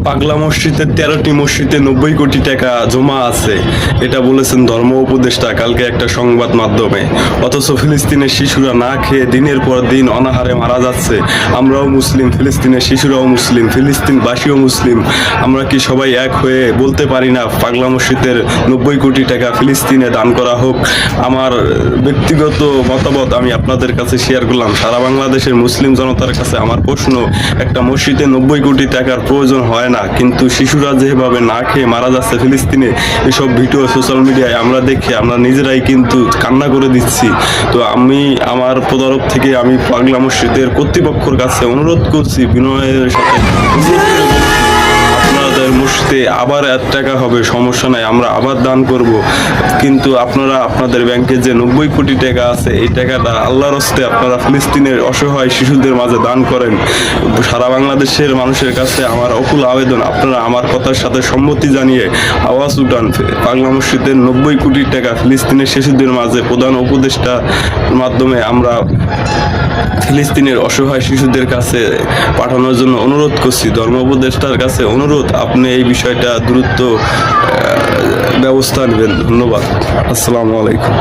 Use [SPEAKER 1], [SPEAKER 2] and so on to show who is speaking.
[SPEAKER 1] পাগলা মসজিদের 13টি মসজিদে 90 কোটি টাকা জমা আছে, এটা বলেছেন ধর্ম উপদেষ্টা কালকে একটা সংবাদ মাধ্যমে। অথচ ফিলিস্তিনের শিশুরা না খেয়ে দিনের পর দিন অনাহারে মারা যাচ্ছে। আমরাও মুসলিম, ফিলিস্তিনের শিশুরাও মুসলিম, ফিলিস্তিনবাসীও মুসলিম। আমরা কি সবাই এক হয়ে বলতে পারি না পাগলা মসজিদের 90 কোটি টাকা ফিলিস্তিনে দান করা হোক? আমার ব্যক্তিগত মতামত আমি আপনাদের কাছে শেয়ার করলাম। সারা বাংলাদেশের মুসলিম জনতার কাছে আমার প্রশ্ন, একটা মসজিদে 90 কোটি টাকার প্রয়োজন হয় না, কিন্তু শিশুরা যেভাবে না খেয়ে মারা যাচ্ছে ফিলিস্তিনে, এসব ভিডিও সোশ্যাল মিডিয়ায় আমরা দেখে আমরা নিজেরাই কিন্তু কান্না করে দিচ্ছি। তো আমি আমার তরফ থেকে আমি পাগলা মসজিদের কর্তৃপক্ষের কাছে অনুরোধ করছি, বিনয়ের সাথে আপনাদের মসজিদে আবার 1 টাকা হবে, সমস্যা নাই, আমরা আবার দান করব, কিন্তু আপনারা আপনাদের ব্যাংকে যে 90 কোটি টাকা আছে এই টাকাটা আল্লাহর হস্তে আপনারা ফিলিস্তিনের অসহায় শিশুদের মাঝে দান করেন। সারা বাংলাদেশের মানুষের কাছে আমার অকুল আবেদন, আপনারা আমার কথার সাথে সম্মতি জানিয়ে আওয়াজ উঠান। পাগলা মসজিদের 90 কোটি টাকা ফিলিস্তিনের শিশুদের মাঝে প্রধান উপদেষ্টার মাধ্যমে আমরা ফিলিস্তিনের অসহায় শিশুদের কাছে পাঠানোর জন্য অনুরোধ করছি। ধর্ম উপদেষ্টার কাছে অনুরোধ, আপনি এই বিষয়টা দ্রুত ব্যবস্থা নেবেন। ধন্যবাদ। আসসালামু আলাইকুম।